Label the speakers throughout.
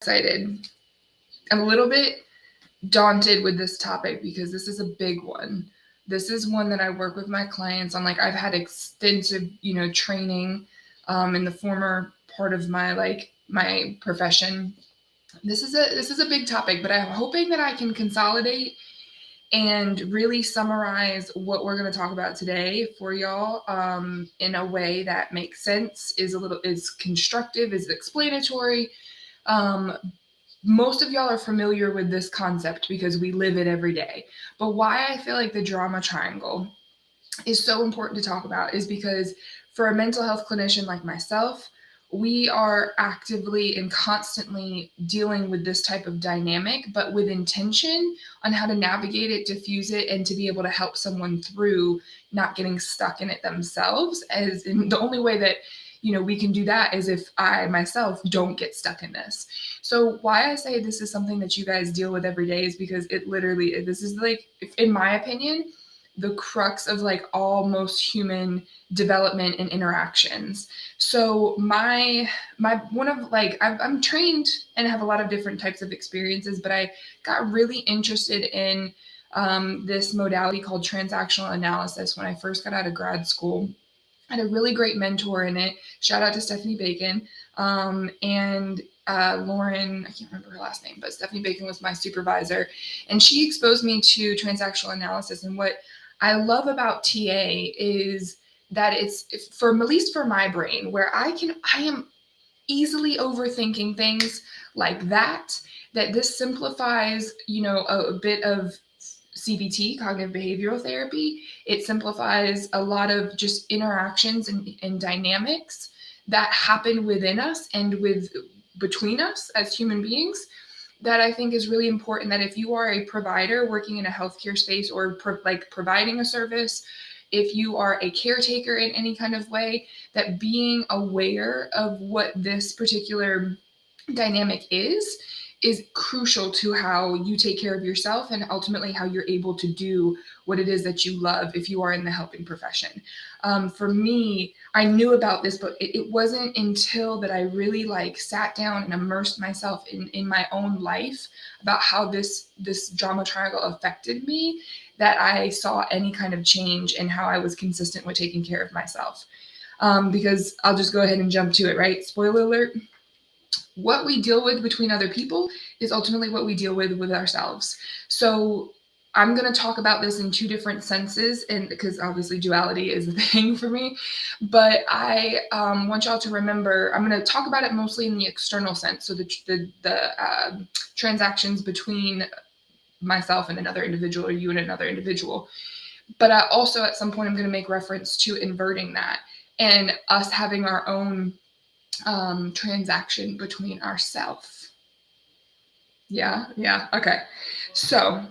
Speaker 1: Excited. I'm a little bit daunted with this topic because this is a big one. This is one that I work with my clients on. Like I've had extensive, training in the former part of my profession. This is a big topic, but I'm hoping that I can consolidate and really summarize what we're going to talk about today for y'all in a way that makes sense, is constructive, is explanatory. Um, Most of y'all are familiar with this concept because we live it every day. But why I feel like the drama triangle is so important to talk about is because for a mental health clinician like myself, we are actively and constantly dealing with this type of dynamic, but with intention on how to navigate it, diffuse it, and to be able to help someone through not getting stuck in it themselves. As in the only way that we can do that is if I myself don't get stuck in this. So why I say this is something that you guys deal with every day is because this is like, in my opinion, the crux of like all most human development and interactions. So I'm trained and have a lot of different types of experiences, but I got really interested in this modality called transactional analysis when I first got out of grad school. I had a really great mentor in it. Shout out to Stephanie Bacon. And Lauren, I can't remember her last name, but Stephanie Bacon was my supervisor. And she exposed me to transactional analysis. And what I love about TA is that it's for, at least for my brain, where I am easily overthinking things like that this simplifies, a bit of CBT, cognitive behavioral therapy. It simplifies a lot of just interactions and dynamics that happen within us and between us as human beings, that I think is really important. That if you are a provider working in a healthcare space or providing a service, if you are a caretaker in any kind of way, that being aware of what this particular dynamic is crucial to how you take care of yourself and ultimately how you're able to do what it is that you love if you are in the helping profession. For me, I knew about this, but it wasn't until that I really sat down and immersed myself in my own life about how this drama triangle affected me, that I saw any kind of change in how I was consistent with taking care of myself. Because I'll just go ahead and jump to it, right? Spoiler alert. What we deal with between other people is ultimately what we deal with ourselves. So I'm going to talk about this in two different senses, and because obviously duality is a thing for me, but I want y'all to remember, I'm going to talk about it mostly in the external sense. So the transactions between myself and another individual, or you and another individual. But I also, at some point, I'm going to make reference to inverting that and us having our own transaction between ourselves. Yeah. Okay. So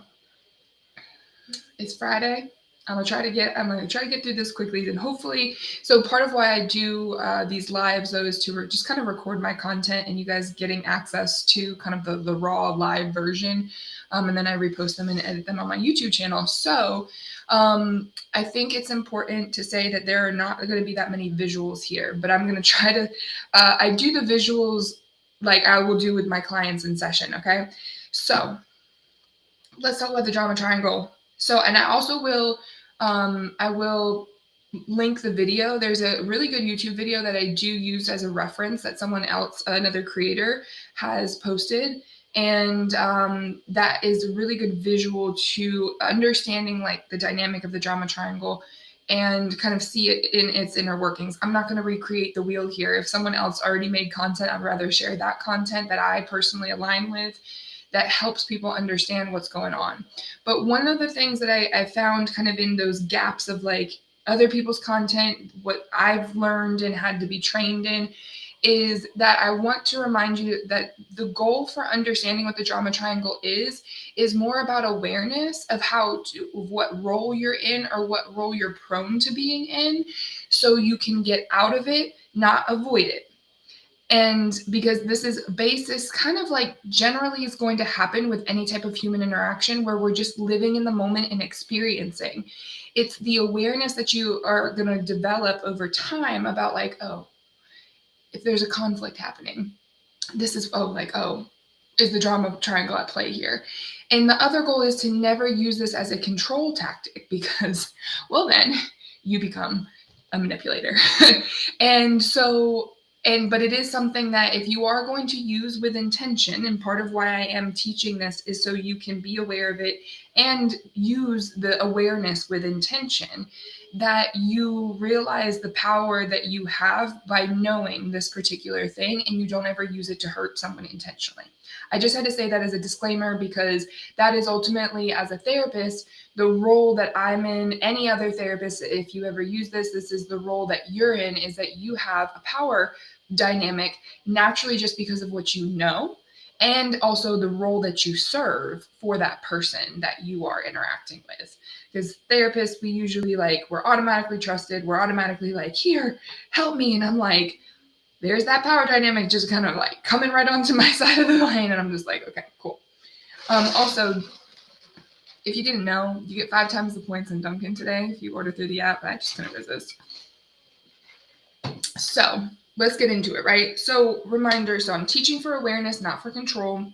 Speaker 1: it's Friday. I'm gonna try to get through this quickly, and hopefully. So part of why I do these lives, though, is to just kind of record my content, and you guys getting access to kind of the raw live version, and then I repost them and edit them on my YouTube channel. So I think it's important to say that there are not going to be that many visuals here, but I'm going to try to. I do the visuals like I will do with my clients in session. Okay, so let's talk about the drama triangle. So, and I will link the video. There's a really good YouTube video that I do use as a reference that someone else, another creator, has posted. And that is a really good visual to understanding the dynamic of the drama triangle and kind of see it in its inner workings. I'm not going to recreate the wheel here. If someone else already made content, I'd rather share that content that I personally align with, that helps people understand what's going on. But one of the things that I found kind of in those gaps of other people's content, what I've learned and had to be trained in, is that I want to remind you that the goal for understanding what the drama triangle is more about awareness of what role you're in or what role you're prone to being in, so you can get out of it, not avoid it. And because this is basis kind of generally is going to happen with any type of human interaction where we're just living in the moment and experiencing. It's the awareness that you are going to develop over time about if there's a conflict happening, this is, is the drama triangle at play here. And the other goal is to never use this as a control tactic because, well, then you become a manipulator. And so, but it is something that if you are going to use with intention, and part of why I am teaching this is so you can be aware of it and use the awareness with intention, that you realize the power that you have by knowing this particular thing and you don't ever use it to hurt someone intentionally. I just had to say that as a disclaimer because that is ultimately, as a therapist, the role that I'm in. Any other therapist, if you ever use this, this is the role that you're in, is that you have a power dynamic naturally just because of what you know, and also the role that you serve for that person that you are interacting with. Because therapists, we usually we're automatically trusted. We're automatically like, here, help me. And I'm like, there's that power dynamic just kind of like coming right onto my side of the lane. And I'm just like, okay, cool. Also, if you didn't know, you get 5 times the points in Dunkin' today if you order through the app. I just couldn't resist. So let's get into it, right? So reminder, so I'm teaching for awareness, not for control.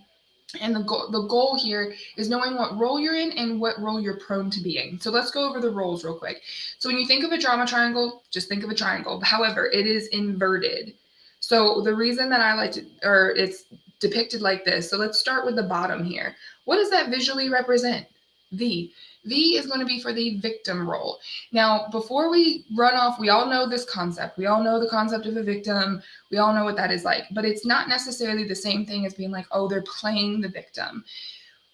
Speaker 1: And the goal here is knowing what role you're in and what role you're prone to being. So let's go over the roles real quick. So when you think of a drama triangle, just think of a triangle. However, it is inverted. So the reason that I like to, or it's depicted like this. So let's start with the bottom here. What does that visually represent? V. V is going to be for the victim role. Now, before we run off, we all know this concept. We all know the concept of a victim. We all know what that is like, but it's not necessarily the same thing as being like, oh, they're playing the victim.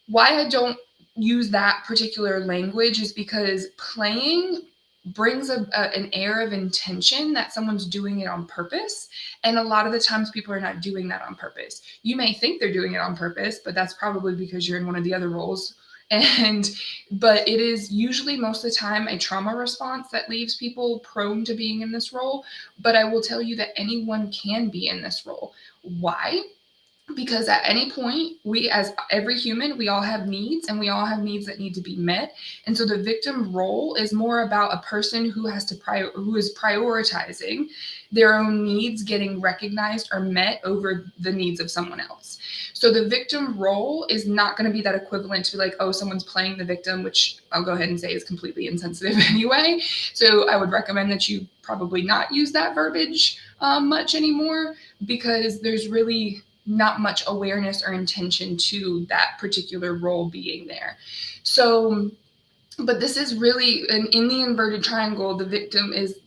Speaker 1: Why I don't use that particular language is because playing brings an air of intention that someone's doing it on purpose. And a lot of the times people are not doing that on purpose. You may think they're doing it on purpose, but that's probably because you're in one of the other roles. But it is usually most of the time a trauma response that leaves people prone to being in this role. But I will tell you that anyone can be in this role. Why? Because at any point, we, as every human, we all have needs, and we all have needs that need to be met. And so the victim role is more about a person who has to who is prioritizing their own needs getting recognized or met over the needs of someone else. So the victim role is not going to be that equivalent to like, oh, someone's playing the victim, which I'll go ahead and say is completely insensitive anyway. So I would recommend that you probably not use that verbiage much anymore, because there's really not much awareness or intention to that particular role being there. So, but this is really, in the inverted triangle, the victim is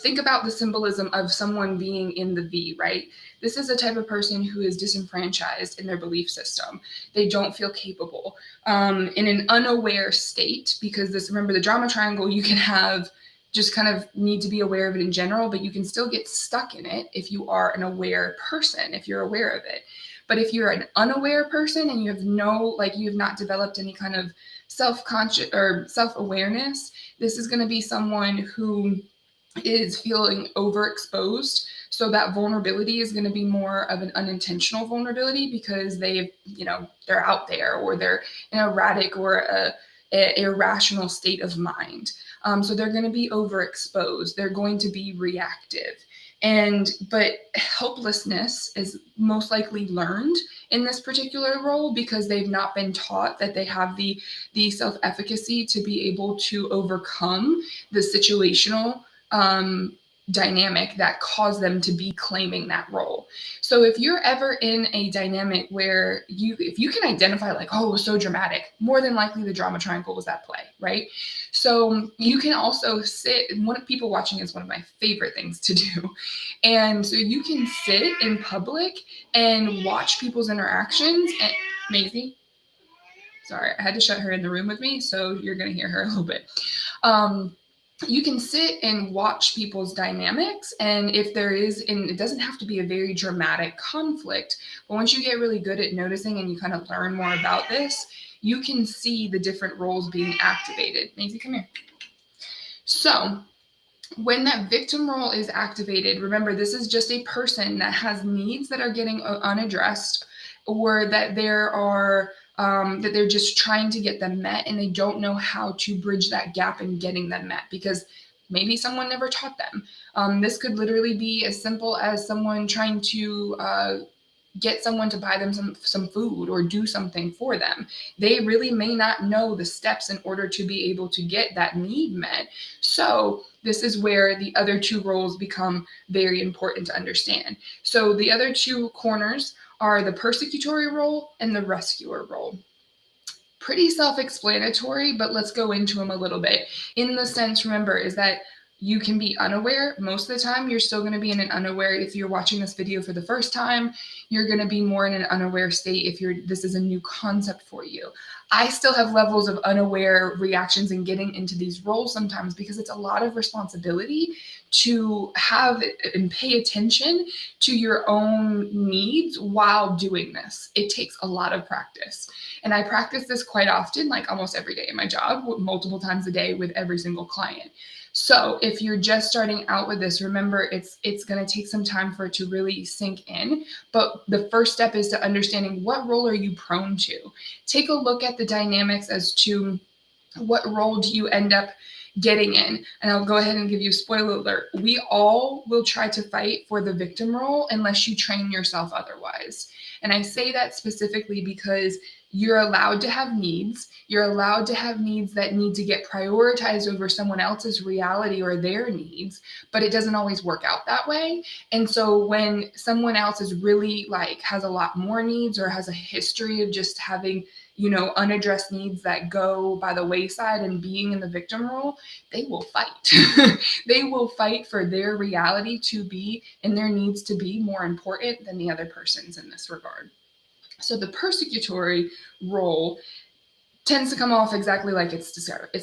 Speaker 1: think about the symbolism of someone being in the V, right? This is a type of person who is disenfranchised in their belief system. They don't feel capable, in an unaware state, because remember, the drama triangle, you can have just kind of need to be aware of it in general, but you can still get stuck in it if you are an aware person, if you're aware of it. But if you're an unaware person and you have you have not developed any kind of self-conscious or self-awareness, this is going to be someone who is feeling overexposed. So that vulnerability is going to be more of an unintentional vulnerability because they're out there, or they're in an erratic or a irrational state of mind. So they're going to be overexposed. They're going to be reactive. But helplessness is most likely learned in this particular role because they've not been taught that they have the self-efficacy to be able to overcome the situational dynamic that caused them to be claiming that role. So if you're ever in a dynamic where if you can identify like, oh, it was so dramatic, more than likely the drama triangle was at play, right? So you can also sit, people watching is one of my favorite things to do. And so you can sit in public and watch people's interactions. And Maisie, sorry, I had to shut her in the room with me, so you're going to hear her a little bit. You can sit and watch people's dynamics, and if there is, and it doesn't have to be a very dramatic conflict, but once you get really good at noticing and you kind of learn more about this, you can see the different roles being activated. Maisie, come here. So when that victim role is activated, remember, this is just a person that has needs that are getting unaddressed, or that that they're just trying to get them met, and they don't know how to bridge that gap in getting them met because maybe someone never taught them. This could literally be as simple as someone trying to get someone to buy them some food or do something for them. They really may not know the steps in order to be able to get that need met. So this is where the other two roles become very important to understand. So the other two corners are the persecutory role and the rescuer role. Pretty self-explanatory, but let's go into them a little bit. In the sense, remember, is that you can be unaware. Most of the time, you're still going to be in an unaware. If you're watching this video for the first time, you're going to be more in an unaware state if this is a new concept for you. I still have levels of unaware reactions and getting into these roles sometimes because it's a lot of responsibility to have and pay attention to your own needs while doing this. It takes a lot of practice. And I practice this quite often, like almost every day in my job, multiple times a day with every single client. So if you're just starting out with this, remember it's going to take some time for it to really sink in. But the first step is to understanding what role are you prone to. Take a look at the dynamics as to what role do you end up getting in. And I'll go ahead and give you a spoiler alert. We all will try to fight for the victim role unless you train yourself otherwise. And I say that specifically because you're allowed to have needs. You're allowed to have needs that need to get prioritized over someone else's reality or their needs, but it doesn't always work out that way. And so when someone else is really like has a lot more needs or has a history of just having, you know, unaddressed needs that go by the wayside and being in the victim role, they will fight. They will fight for their reality to be and their needs to be more important than the other person's in this regard. So the persecutory role tends to come off exactly like it's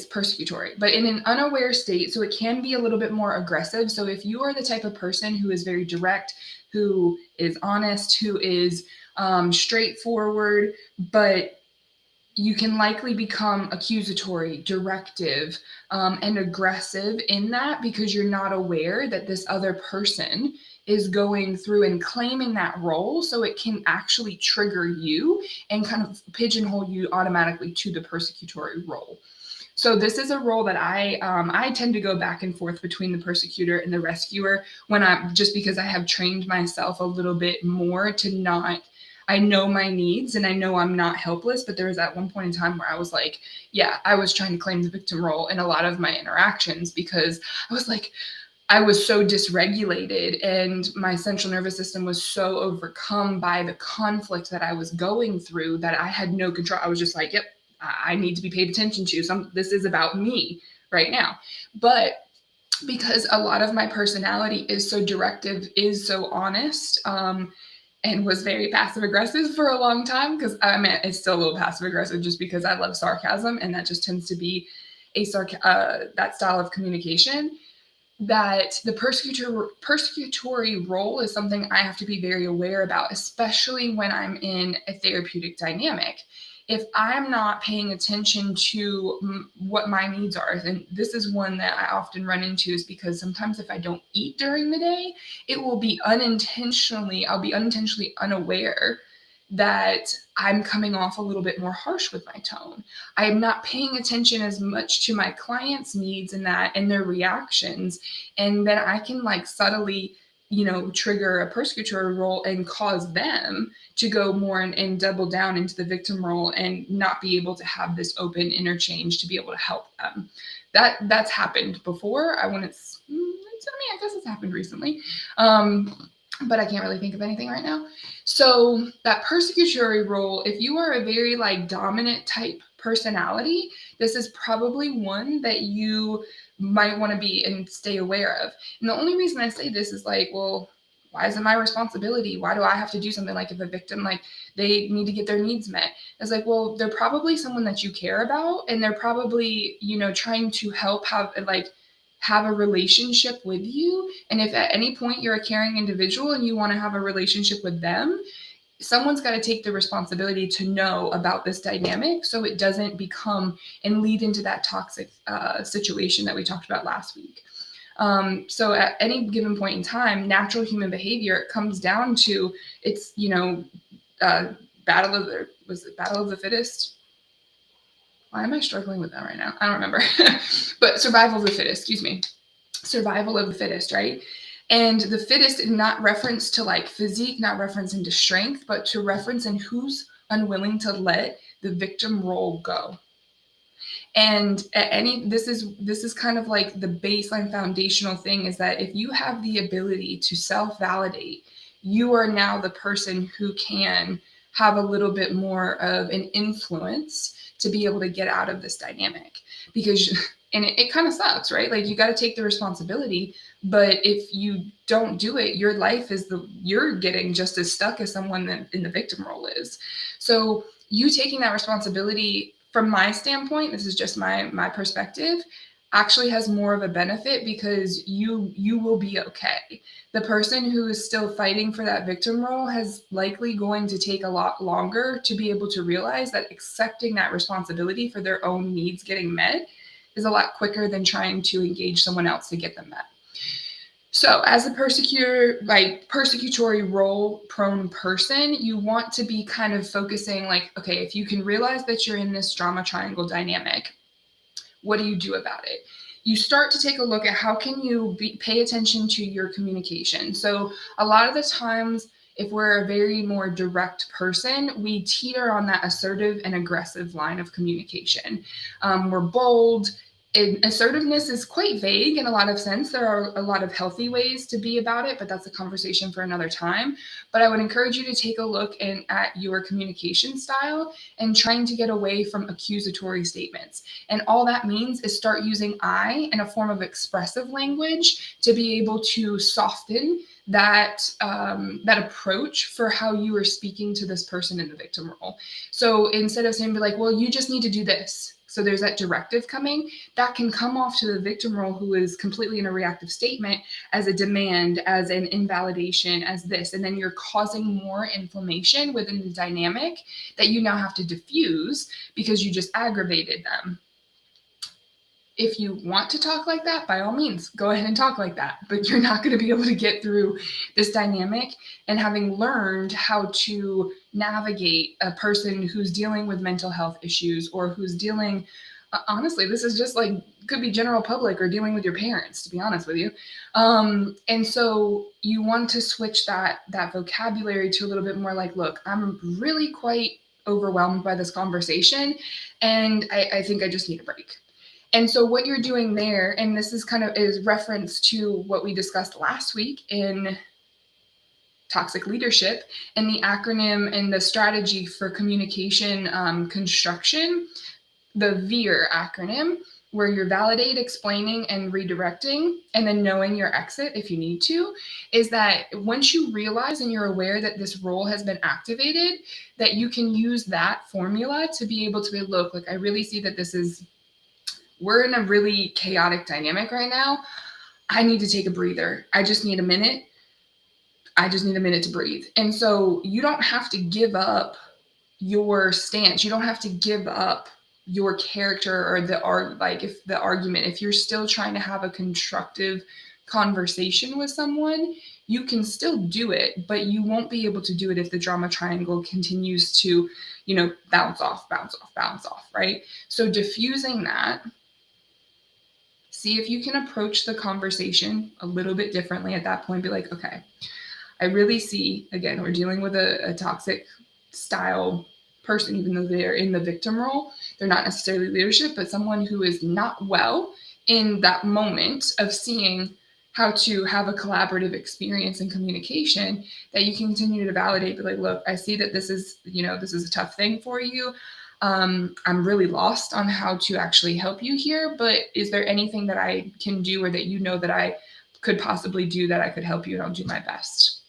Speaker 1: persecutory, but in an unaware state. So it can be a little bit more aggressive. So if you are the type of person who is very direct, who is honest, who is straightforward, but you can likely become accusatory, directive, and aggressive in that because you're not aware that this other person is going through and claiming that role. So it can actually trigger you and kind of pigeonhole you automatically to the persecutory role. So this is a role that I tend to go back and forth between the persecutor and the rescuer just because I have trained myself a little bit more to not. I know my needs and I know I'm not helpless, but there was at one point in time where I was like, yeah, I was trying to claim the victim role in a lot of my interactions because I was like, I was so dysregulated and my central nervous system was so overcome by the conflict that I was going through that I had no control. I was just like, yep, I need to be paid attention to. This is about me right now. But because a lot of my personality is so directive, is so honest, and was very passive aggressive for a long time, because I mean, it's still a little passive aggressive just because I love sarcasm, and that just tends to be that style of communication. That the persecutory role is something I have to be very aware about, especially when I'm in a therapeutic dynamic. If I'm not paying attention to what my needs are, and this is one that I often run into, is because sometimes if I don't eat during the day, I'll be unintentionally unaware that I'm coming off a little bit more harsh with my tone. I am not paying attention as much to my clients' needs and their reactions. And then I can like subtly, trigger a persecutory role and cause them to go more and double down into the victim role and not be able to have this open interchange to be able to help them. That's happened before. I guess it's happened recently. But I can't really think of anything right now. So that persecutory role, if you are a very like dominant type personality, this is probably one that you might want to be and stay aware of. And the only reason I say this is like, well, why is it my responsibility? Why do I have to do something? Like if a victim, like they need to get their needs met. It's like, well, they're probably someone that you care about, and they're probably, trying to help have a relationship with you. And if at any point you're a caring individual and you want to have a relationship with them, someone's got to take the responsibility to know about this dynamic so it doesn't become and lead into that toxic situation that we talked about last week. So at any given point in time, natural human behavior comes down to it's, battle of the fittest? Why am I struggling with that right now? I don't remember. But survival of the fittest, right? And the fittest, not reference to like physique, not reference into strength, but to reference in who's unwilling to let the victim role go. And this is kind of like the baseline foundational thing, is that if you have the ability to self-validate, you are now the person who can have a little bit more of an influence to be able to get out of this dynamic. Because and it kind of sucks, right? Like, you got to take the responsibility, but if you don't do it, your life is you're getting just as stuck as someone that in the victim role is. So you taking that responsibility, from my standpoint, this is just my perspective, actually has more of a benefit, because you will be okay. The person who is still fighting for that victim role has likely going to take a lot longer to be able to realize that accepting that responsibility for their own needs getting met is a lot quicker than trying to engage someone else to get them met. So as a persecutor, like persecutory role prone person, you want to be kind of focusing like, okay, if you can realize that you're in this drama triangle dynamic, what do you do about it? You start to take a look at how can you pay attention to your communication. So a lot of the times, if we're a very more direct person, we teeter on that assertive and aggressive line of communication. We're bold. And assertiveness is quite vague in a lot of sense. There are a lot of healthy ways to be about it, but that's a conversation for another time. But I would encourage you to take a look at your communication style and trying to get away from accusatory statements. And all that means is start using I in a form of expressive language to be able to soften that approach for how you are speaking to this person in the victim role. So instead of saying, be like, well, you just need to do this. So there's that directive coming that can come off to the victim role, who is completely in a reactive statement, as a demand, as an invalidation, as this. And then you're causing more inflammation within the dynamic that you now have to diffuse because you just aggravated them. If you want to talk like that, by all means, go ahead and talk like that. But you're not going to be able to get through this dynamic. And having learned how to navigate a person who's dealing with mental health issues, or who's dealing, honestly, this is just like, could be general public or dealing with your parents, to be honest with you. And so you want to switch that vocabulary to a little bit more like, look, I'm really quite overwhelmed by this conversation, and I think I just need a break. And so what you're doing there, and this is kind of is reference to what we discussed last week in toxic leadership, and the acronym and the strategy for communication construction, the VEER acronym, where you're validate, explaining, and redirecting, and then knowing your exit if you need to, is that once you realize and you're aware that this role has been activated, that you can use that formula to be able to be, look, like, I really see that we're in a really chaotic dynamic right now. I need to take a breather. I just need a minute. I just need a minute to breathe. And so you don't have to give up your stance. You don't have to give up your character or if the argument, if you're still trying to have a constructive conversation with someone, you can still do it, but you won't be able to do it if the drama triangle continues to, bounce off, right? So diffusing that, see if you can approach the conversation a little bit differently at that point. Be like, okay, I really see, again, we're dealing with a toxic style person, even though they're in the victim role. They're not necessarily leadership, but someone who is not well in that moment of seeing how to have a collaborative experience in communication, that you can continue to validate, be like, look, I see that this is a tough thing for you. I'm really lost on how to actually help you here, but is there anything that I can do, or that that I could possibly do, that I could help you, and I'll do my best?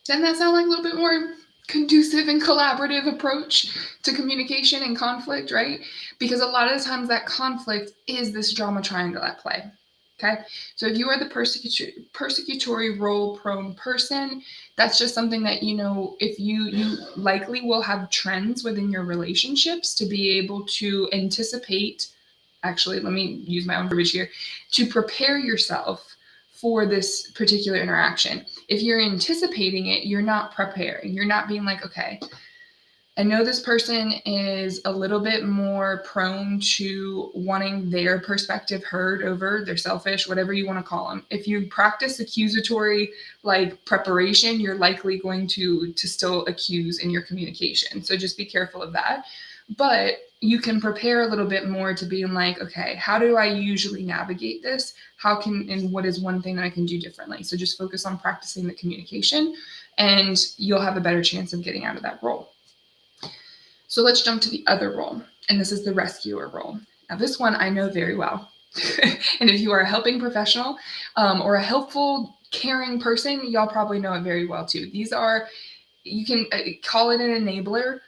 Speaker 1: Doesn't that sound like a little bit more conducive and collaborative approach to communication and conflict, right? Because a lot of the times that conflict is this drama triangle at play. Okay, so if you are the persecutory role prone person, that's just something that, if you likely will have trends within your relationships to be able to anticipate, actually, let me use my own verbiage here, to prepare yourself for this particular interaction. If you're anticipating it, you're not preparing. You're not being like, okay, I know this person is a little bit more prone to wanting their perspective heard over. They're selfish, whatever you want to call them. If you practice accusatory like preparation, you're likely going to still accuse in your communication. So just be careful of that. But you can prepare a little bit more to being like, okay, how do I usually navigate this? And what is one thing that I can do differently? So just focus on practicing the communication and you'll have a better chance of getting out of that role. So let's jump to the other role, and this is the rescuer role. Now, this one I know very well. And if you are a helping professional or a helpful, caring person, y'all probably know it very well too. You can call it an enabler,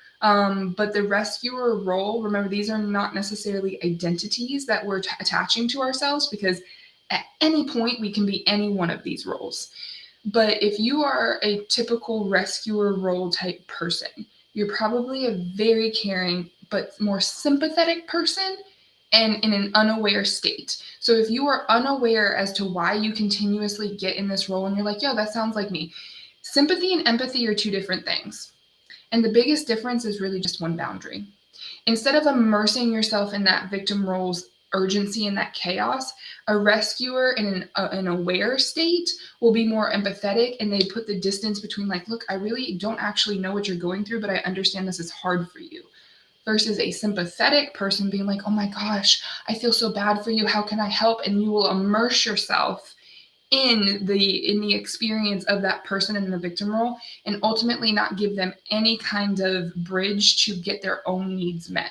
Speaker 1: but the rescuer role, remember, these are not necessarily identities that we're attaching to ourselves, because at any point we can be any one of these roles. But if you are a typical rescuer role type person, you're probably a very caring but more sympathetic person and in an unaware state. So if you are unaware as to why you continuously get in this role and you're like, yo, that sounds like me. Sympathy and empathy are two different things. And the biggest difference is really just one boundary. Instead of immersing yourself in that victim role's urgency and that chaos, a rescuer in an aware state will be more empathetic, and they put the distance between like, look, I really don't actually know what you're going through, but I understand this is hard for you. Versus a sympathetic person being like, oh my gosh, I feel so bad for you. How can I help? And you will immerse yourself in the experience of that person in the victim role and ultimately not give them any kind of bridge to get their own needs met.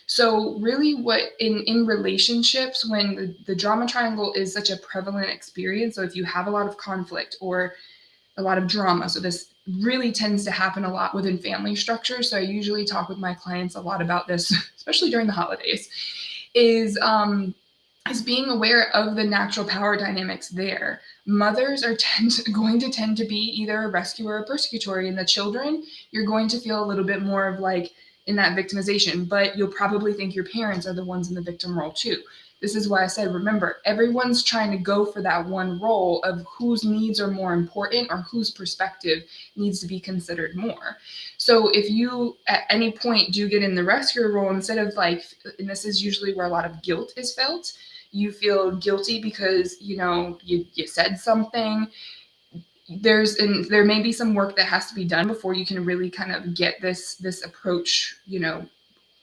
Speaker 1: So really what in relationships, when the drama triangle is such a prevalent experience, so if you have a lot of conflict or a lot of drama, so this really tends to happen a lot within family structures. So I usually talk with my clients a lot about this, especially during the holidays, is being aware of the natural power dynamics there. Mothers are going to tend to be either a rescuer or persecutory, and the children, you're going to feel a little bit more of like in that victimization, but you'll probably think your parents are the ones in the victim role too. This is why I said, remember, everyone's trying to go for that one role of whose needs are more important or whose perspective needs to be considered more. So if you at any point do get in the rescuer role, instead of like, and this is usually where a lot of guilt is felt, you feel guilty because, you said something. There may be some work that has to be done before you can really kind of get this approach,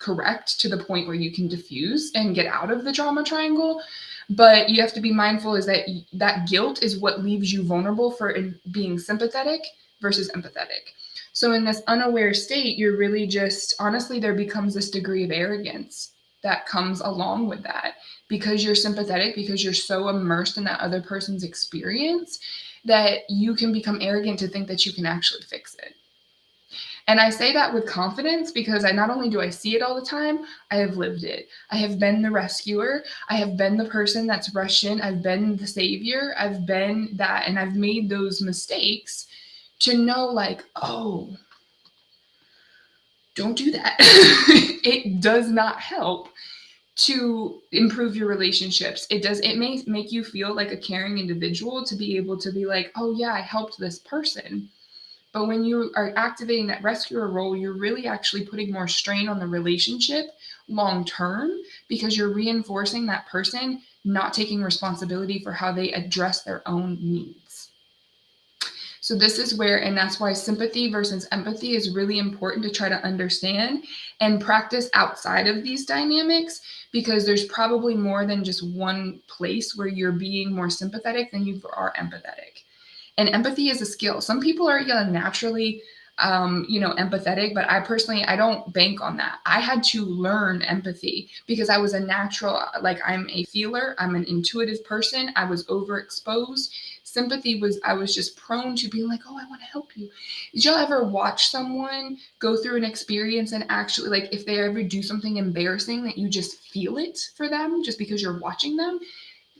Speaker 1: correct to the point where you can diffuse and get out of the drama triangle. But you have to be mindful is that guilt is what leaves you vulnerable for being sympathetic versus empathetic. So in this unaware state, you're really just, honestly, there becomes this degree of arrogance that comes along with that, because you're sympathetic, because you're so immersed in that other person's experience that you can become arrogant to think that you can actually fix it. And I say that with confidence because not only do I see it all the time, I have lived it. I have been the rescuer. I have been the person that's rushed in. I've been the savior. I've been that, and I've made those mistakes to know like, oh, don't do that. It does not help to improve your relationships. It may make you feel like a caring individual to be able to be like, oh yeah, I helped this person. But when you are activating that rescuer role, you're really actually putting more strain on the relationship long term, because you're reinforcing that person not taking responsibility for how they address their own needs. So this is where, and that's why sympathy versus empathy is really important to try to understand and practice outside of these dynamics, because there's probably more than just one place where you're being more sympathetic than you are empathetic. And empathy is a skill. Some people are naturally, empathetic, but I don't bank on that. I had to learn empathy because I was a natural, I'm a feeler. I'm an intuitive person. I was overexposed. Sympathy I was just prone to being like, oh, I want to help you. Did y'all ever watch someone go through an experience and actually, like, if they ever do something embarrassing, that you just feel it for them just because you're watching them?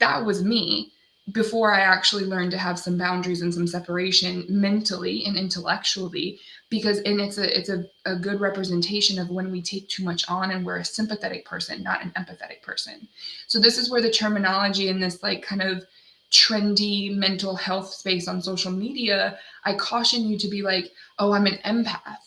Speaker 1: That was me before I actually learned to have some boundaries and some separation mentally and intellectually, because it's a good representation of when we take too much on and we're a sympathetic person, not an empathetic person. So this is where the terminology in this kind of trendy mental health space on social media, I caution you to be like, oh, I'm an empath.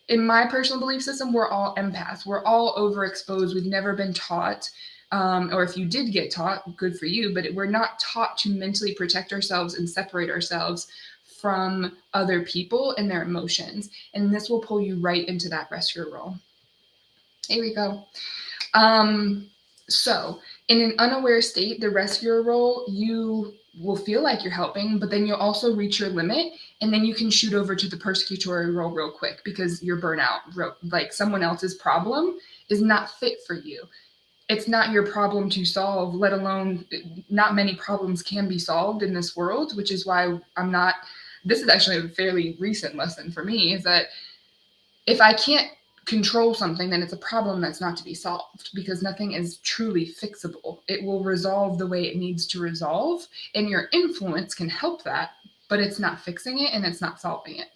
Speaker 1: in my personal belief system, we're all empaths. We're all overexposed. We've never been taught, or if you did get taught, good for you, but we're not taught to mentally protect ourselves and separate ourselves from other people and their emotions. And this will pull you right into that rescuer role. Here we go. So in an unaware state, the rescuer role, you will feel like you're helping, but then you'll also reach your limit, and then you can shoot over to the persecutory role real quick because you're burnout. Like someone else's problem is not fit for you. It's not your problem to solve, let alone not many problems can be solved in this world, which is why this is actually a fairly recent lesson for me, is that if I can't control something, then it's a problem that's not to be solved, because nothing is truly fixable. It will resolve the way it needs to resolve, and your influence can help that, but it's not fixing it and it's not solving it.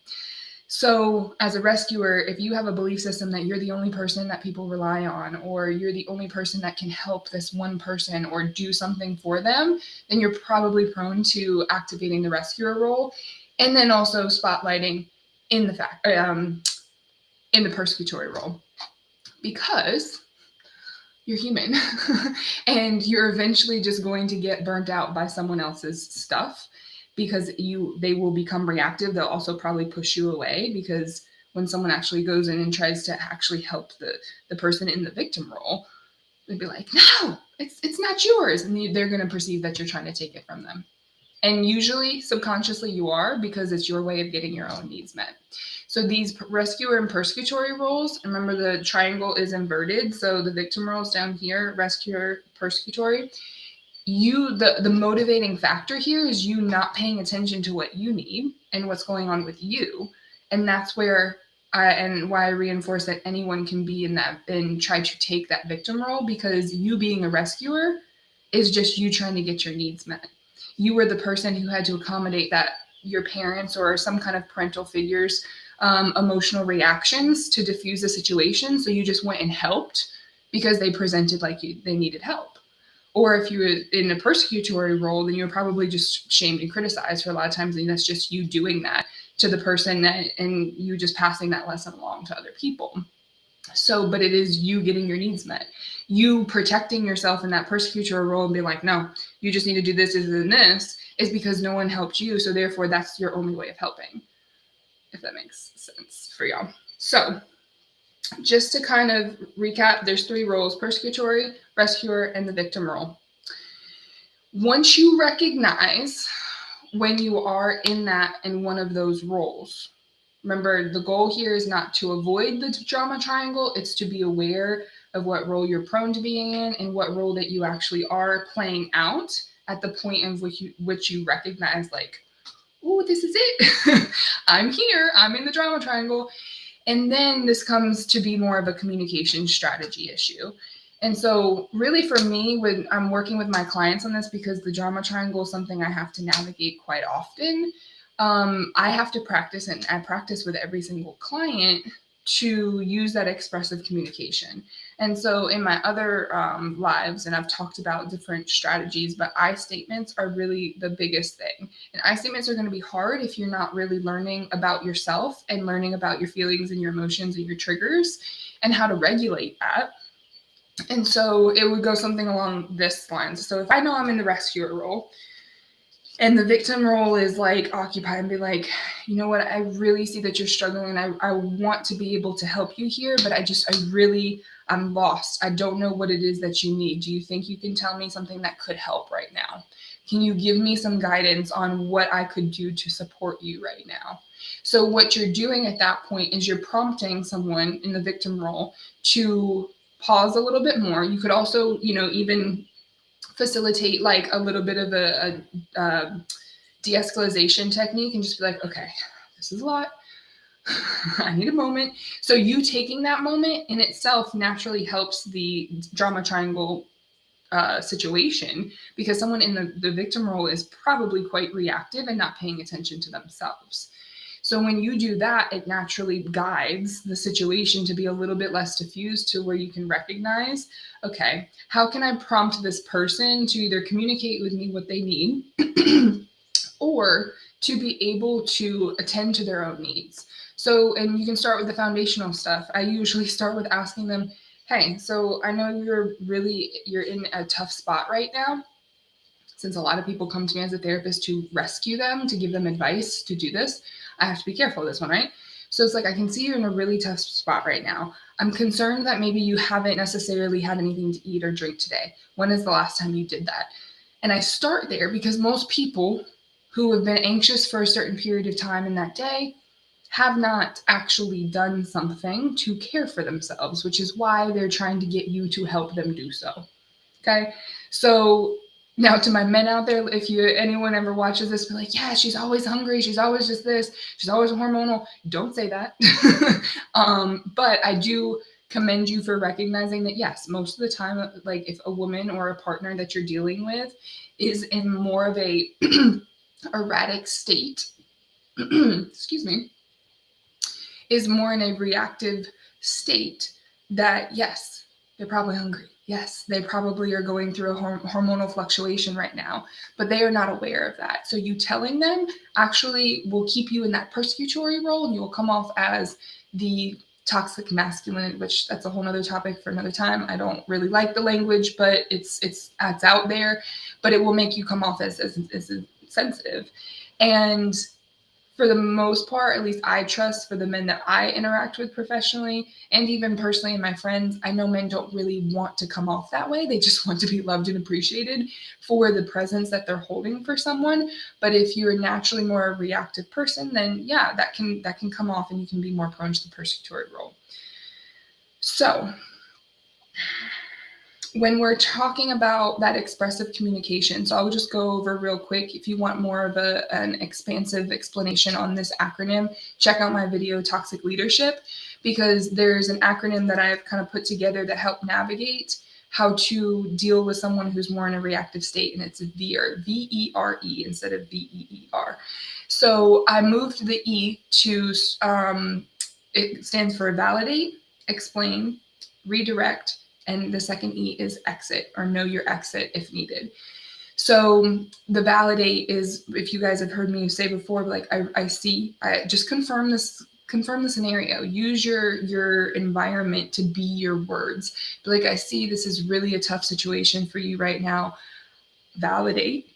Speaker 1: So as a rescuer, if you have a belief system that you're the only person that people rely on, or you're the only person that can help this one person or do something for them, then you're probably prone to activating the rescuer role, and then also spotlighting in the persecutory role, because you're human and you're eventually just going to get burnt out by someone else's stuff, because they will become reactive. They'll also probably push you away, because when someone actually goes in and tries to actually help the person in the victim role, they'd be like, no, it's not yours. And they're going to perceive that you're trying to take it from them. And usually subconsciously you are, because it's your way of getting your own needs met. So these rescuer and persecutory roles, remember the triangle is inverted. So the victim role is down here, rescuer, persecutory. The motivating factor here is you not paying attention to what you need and what's going on with you. And that's where why I reinforce that anyone can be in that and try to take that victim role, because you being a rescuer is just you trying to get your needs met. You were the person who had to accommodate that your parents or some kind of parental figures emotional reactions to diffuse the situation. So you just went and helped because they presented like they needed help. Or if you were in a persecutory role, then you're probably just shamed and criticized for a lot of times. And that's just you doing that to the person and you just passing that lesson along to other people. So, but it is you getting your needs met. You protecting yourself in that persecutory role and be like, no, you just need to do this, and this, is because no one helped you. So therefore, that's your only way of helping, if that makes sense for y'all. So just to kind of recap, there's 3 roles: persecutory, rescuer, and the victim role. Once you recognize when you are in one of those roles, remember, the goal here is not to avoid the drama triangle. It's to be aware of what role you're prone to being in and what role that you actually are playing out at the point of which you recognize, like, oh, this is it. I'm here. I'm in the drama triangle. And then this comes to be more of a communication strategy issue. And so really for me, when I'm working with my clients on this, because the drama triangle is something I have to navigate quite often, I have to practice, and I practice with every single client to use that expressive communication. And so in my other lives, and I've talked about different strategies, but I statements are really the biggest thing. And I statements are going to be hard if you're not really learning about yourself and learning about your feelings and your emotions and your triggers and how to regulate that. And so it would go something along this line. So if I know I'm in the rescuer role, and the victim role is like occupy and be like, you know what, I really see that you're struggling. I want to be able to help you here, but I'm lost. I don't know what it is that you need. Do you think you can tell me something that could help right now? Can you give me some guidance on what I could do to support you right now? So what you're doing at that point is you're prompting someone in the victim role to pause a little bit more. You could also, even facilitate like a little bit of a de-escalation technique and just be like, okay, this is a lot. I need a moment. So you taking that moment in itself naturally helps the drama triangle situation, because someone in the victim role is probably quite reactive and not paying attention to themselves. So when you do that, it naturally guides the situation to be a little bit less diffused, to where you can recognize, okay, how can I prompt this person to either communicate with me what they need or to be able to attend to their own needs. So, and you can start with the foundational stuff. I usually start with asking them, hey, so I know you're in a tough spot right now. Since a lot of people come to me as a therapist to rescue them, to give them advice to do this, I have to be careful of this one, right? So it's like, I can see you're in a really tough spot right now. I'm concerned that maybe you haven't necessarily had anything to eat or drink today. When is the last time you did that? And I start there because most people who have been anxious for a certain period of time in that day have not actually done something to care for themselves, which is why they're trying to get you to help them do so. Okay. So now to my men out there, if anyone ever watches this, be like, yeah, she's always hungry. She's always just this. She's always hormonal. Don't say that. But I do commend you for recognizing that, yes, most of the time, like if a woman or a partner that you're dealing with is in more of a erratic state, excuse me, is more in a reactive state, that yes, they're probably hungry. Yes, they probably are going through a hormonal fluctuation right now, but they are not aware of that. So you telling them actually will keep you in that persecutory role, and you will come off as the toxic masculine, which that's a whole nother topic for another time. I don't really like the language, but it's out there, but it will make you come off as sensitive. And for the most part, at least I trust for the men that I interact with professionally and even personally in my friends, I know men don't really want to come off that way. They just want to be loved and appreciated for the presence that they're holding for someone. But if you're naturally more a reactive person, then yeah, that can come off and you can be more prone to the persecutory role. So when we're talking about that expressive communication, so I'll just go over real quick. If you want more of an expansive explanation on this acronym, check out my video, Toxic Leadership, because there's an acronym that I've kind of put together to help navigate how to deal with someone who's more in a reactive state, and it's VER, VERE instead of VEER. So I moved the E to, it stands for validate, explain, redirect, and the second E is exit, or know your exit if needed. So the validate is, if you guys have heard me say before, like I just confirm the scenario. Use your environment to be your words. But like, I see this is really a tough situation for you right now. Validate,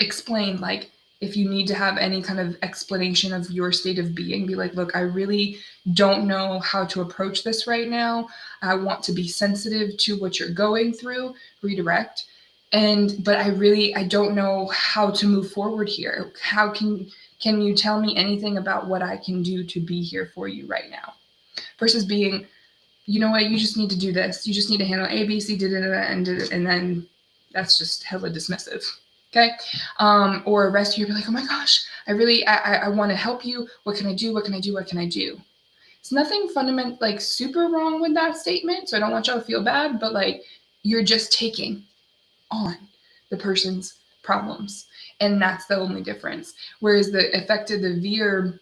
Speaker 1: explain, like if you need to have any kind of explanation of your state of being, be like, look, I really don't know how to approach this right now. I want to be sensitive to what you're going through, redirect. But I don't know how to move forward here. How can you tell me anything about what I can do to be here for you right now? Versus being, you know what, you just need to do this. You just need to handle A, B, C, and then that's just hella dismissive. Okay. Or a rescue, you'll be like, oh my gosh, I want to help you. What can I do? What can I do? What can I do? It's nothing fundamental, like super wrong with that statement. So I don't want y'all to feel bad, but like, you're just taking on the person's problems. And that's the only difference. Whereas the VEER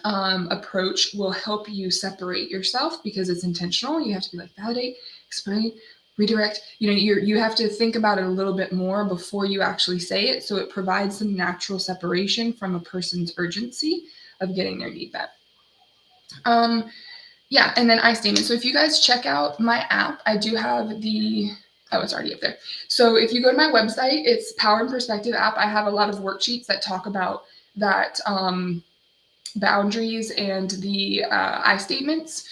Speaker 1: approach will help you separate yourself because it's intentional. You have to be like, validate, explain, redirect. You have to think about it a little bit more before you actually say it, so it provides some natural separation from a person's urgency of getting their need met. Yeah, and then I statement. So if you guys check out my app, I do have it's already up there. So if you go to my website, it's Power and Perspective app. I have a lot of worksheets that talk about that boundaries and the I statements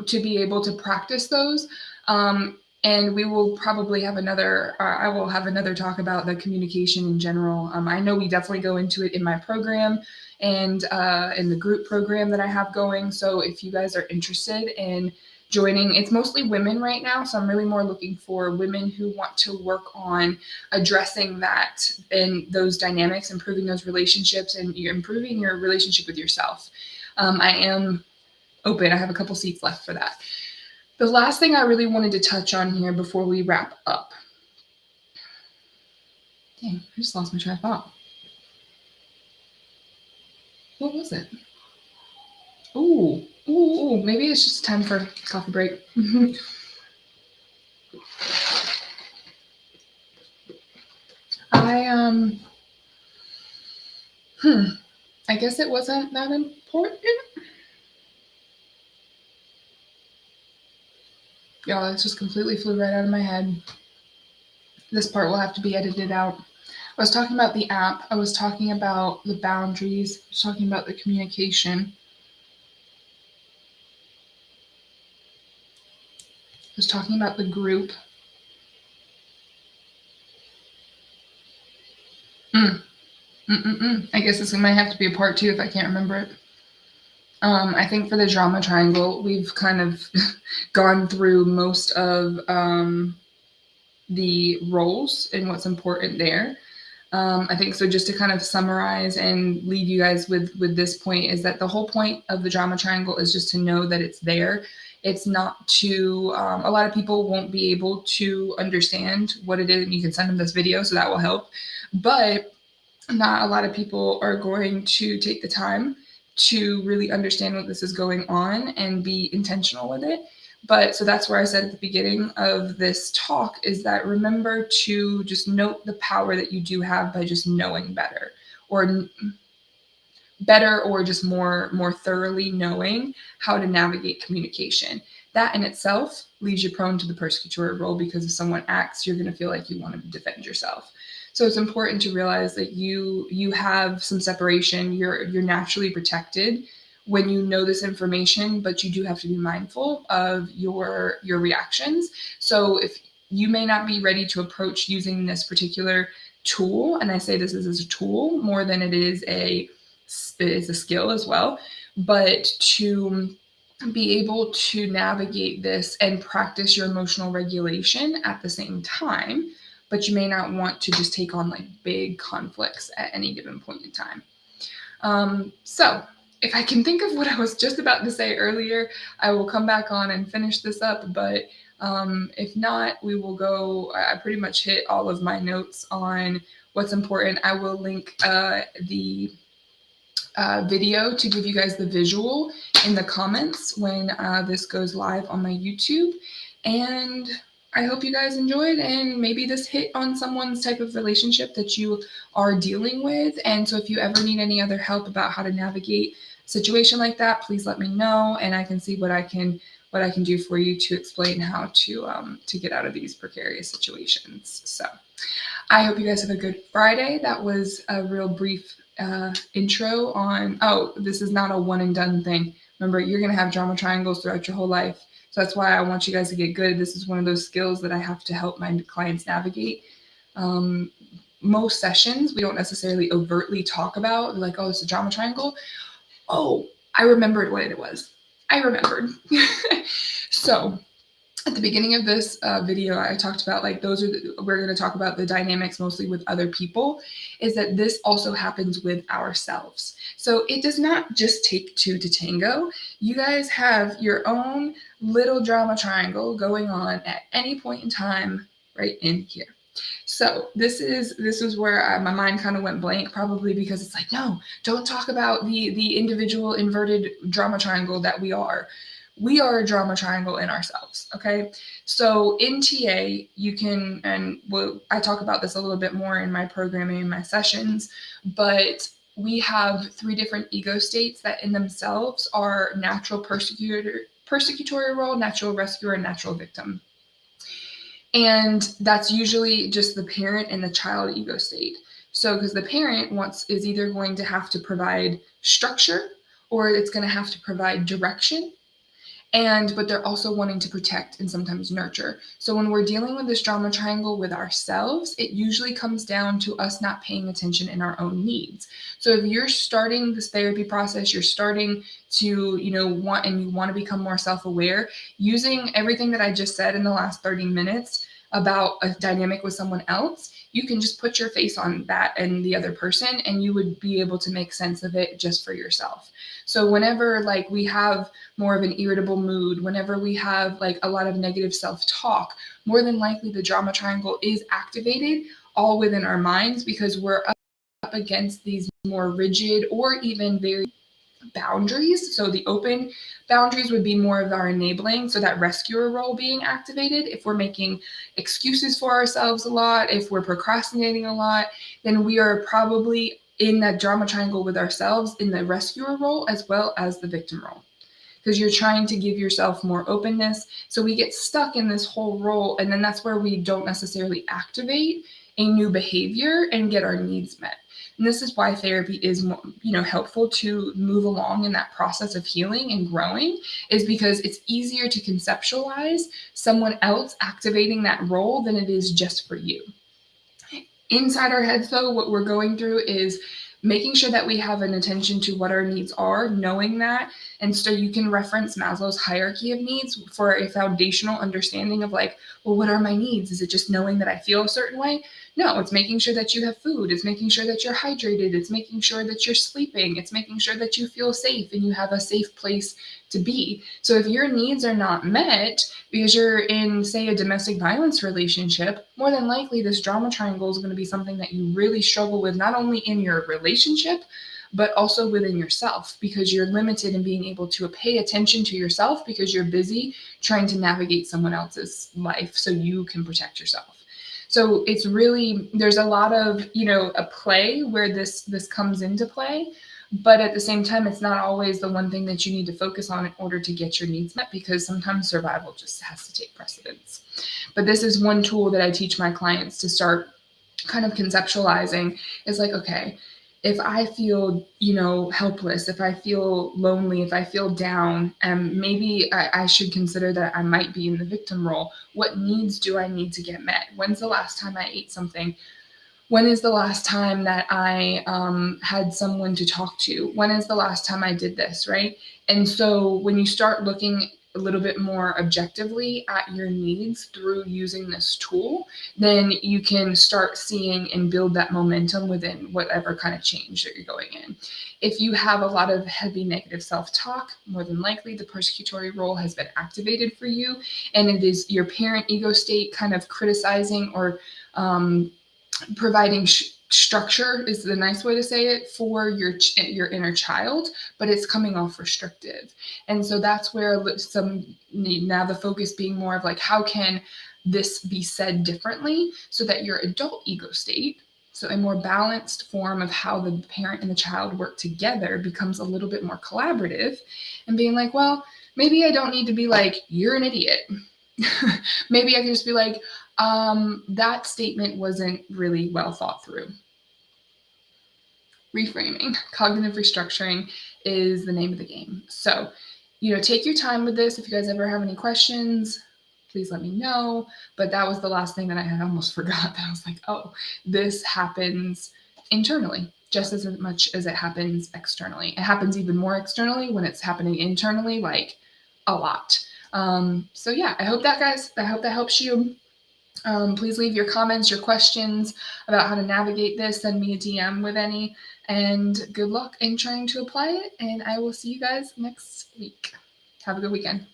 Speaker 1: to be able to practice those. And we will probably have I will have another talk about the communication in general. I know we definitely go into it in my program and in the group program that I have going. So if you guys are interested in joining, it's mostly women right now. So I'm really more looking for women who want to work on addressing that and those dynamics, improving those relationships, and you're improving your relationship with yourself. I am open. I have a couple seats left for that. The last thing I really wanted to touch on here before we wrap up. Dang, I just lost my train of thought. What was it? Ooh, maybe it's just time for a coffee break. I guess it wasn't that important. Y'all, this just completely flew right out of my head. This part will have to be edited out. I was talking about the app. I was talking about the boundaries. I was talking about the communication. I was talking about the group. I guess this might have to be a part two if I can't remember it. I think for the drama triangle, we've kind of gone through most of the roles and what's important there. I think so. Just to kind of summarize and leave you guys with this point is that the whole point of the drama triangle is just to know that it's there. It's not to. A lot of people won't be able to understand what it is, and you can send them this video, so that will help. But not a lot of people are going to take the time to really understand what this is going on and be intentional with it. But so that's where I said at the beginning of this talk is that remember to just note the power that you do have by just knowing better or just more thoroughly knowing how to navigate communication. That in itself leaves you prone to the persecutor role because if someone acts, you're going to feel like you want to defend yourself. So it's important to realize that you have some separation. You're naturally protected when you know this information, but you do have to be mindful of your reactions. So if you may not be ready to approach using this particular tool, and I say this is a tool more than it is a skill as well, but to be able to navigate this and practice your emotional regulation at the same time, but you may not want to just take on like big conflicts at any given point in time. So if I can think of what I was just about to say earlier, I will come back on and finish this up, but if not, we will go. I pretty much hit all of my notes on what's important. I will link the video to give you guys the visual in the comments when this goes live on my YouTube. And I hope you guys enjoyed, and maybe this hit on someone's type of relationship that you are dealing with. And so if you ever need any other help about how to navigate a situation like that, please let me know, and I can see what I can do for you to explain how to get out of these precarious situations. So I hope you guys have a good Friday. That was a real brief intro on, this is not a one and done thing. Remember, you're going to have drama triangles throughout your whole life. So that's why I want you guys to get good. This is one of those skills that I have to help my clients navigate. Most sessions, we don't necessarily overtly talk about, like, it's a drama triangle. Oh, I remembered what it was. I remembered. So at the beginning of this video, I talked about like we're going to talk about the dynamics mostly with other people, is that this also happens with ourselves. So it does not just take two to tango. You guys have your own little drama triangle going on at any point in time right in here. So this is where my mind kind of went blank, probably because it's like, no, don't talk about the individual inverted drama triangle that we are. We are a drama triangle in ourselves, okay? So in TA, you can, and I talk about this a little bit more in my programming and my sessions, but we have 3 different ego states that in themselves are natural persecutory role, natural rescuer, and natural victim. And that's usually just the parent and the child ego state. So because the parent is either going to have to provide structure or it's going to have to provide direction. But they're also wanting to protect and sometimes nurture. So when we're dealing with this drama triangle with ourselves, it usually comes down to us not paying attention in our own needs. So if you're starting this therapy process, you're starting to, want to become more self-aware, using everything that I just said in the last 30 minutes about a dynamic with someone else, you can just put your face on that and the other person, and you would be able to make sense of it just for yourself. So whenever like we have more of an irritable mood, whenever we have like a lot of negative self-talk, more than likely the drama triangle is activated all within our minds because we're up against these more rigid or even very boundaries. So the open boundaries would be more of our enabling, so that rescuer role being activated. If we're making excuses for ourselves a lot, if we're procrastinating a lot, then we are probably in that drama triangle with ourselves in the rescuer role as well as the victim role. because you're trying to give yourself more openness. So we get stuck in this whole role, and then that's where we don't necessarily activate a new behavior and get our needs met. And this is why therapy is more, helpful to move along in that process of healing and growing, is because it's easier to conceptualize someone else activating that role than it is just for you. Inside our heads, though, what we're going through is making sure that we have an attention to what our needs are, knowing that. And so you can reference Maslow's hierarchy of needs for a foundational understanding of like, well, what are my needs? Is it just knowing that I feel a certain way? No, it's making sure that you have food. It's making sure that you're hydrated. It's making sure that you're sleeping. It's making sure that you feel safe and you have a safe place to be. So if your needs are not met because you're in, say, a domestic violence relationship, more than likely this drama triangle is going to be something that you really struggle with, not only in your relationship, but also within yourself, because you're limited in being able to pay attention to yourself because you're busy trying to navigate someone else's life so you can protect yourself. So it's really, there's a lot of, a play where this comes into play. But at the same time, it's not always the one thing that you need to focus on in order to get your needs met, because sometimes survival just has to take precedence. But this is one tool that I teach my clients to start kind of conceptualizing, is like, okay, if I feel, helpless, if I feel lonely, if I feel down, maybe I should consider that I might be in the victim role. What needs do I need to get met? When's the last time I ate something? When is the last time that I had someone to talk to? When is the last time I did this, right? And so when you start looking a little bit more objectively at your needs through using this tool, then you can start seeing and build that momentum within whatever kind of change that you're going in. If you have a lot of heavy negative self-talk, more than likely the persecutory role has been activated for you, and it is your parent ego state kind of criticizing or providing structure is the nice way to say it for your inner child, but it's coming off restrictive. And so that's where now the focus being more of like, how can this be said differently so that your adult ego state, so a more balanced form of how the parent and the child work together, becomes a little bit more collaborative, and being like, well, maybe I don't need to be like, you're an idiot. Maybe I can just be like, that statement wasn't really well thought through. Reframing, cognitive restructuring is the name of the game. So, take your time with this. If you guys ever have any questions, please let me know. But that was the last thing that I had almost forgot. That I was like, oh, this happens internally just as much as it happens externally. It happens even more externally when it's happening internally, like a lot. So yeah, I hope that helps you. Please leave your comments, your questions about how to navigate this. Send me a DM with any, and good luck in trying to apply it. And I will see you guys next week. Have a good weekend.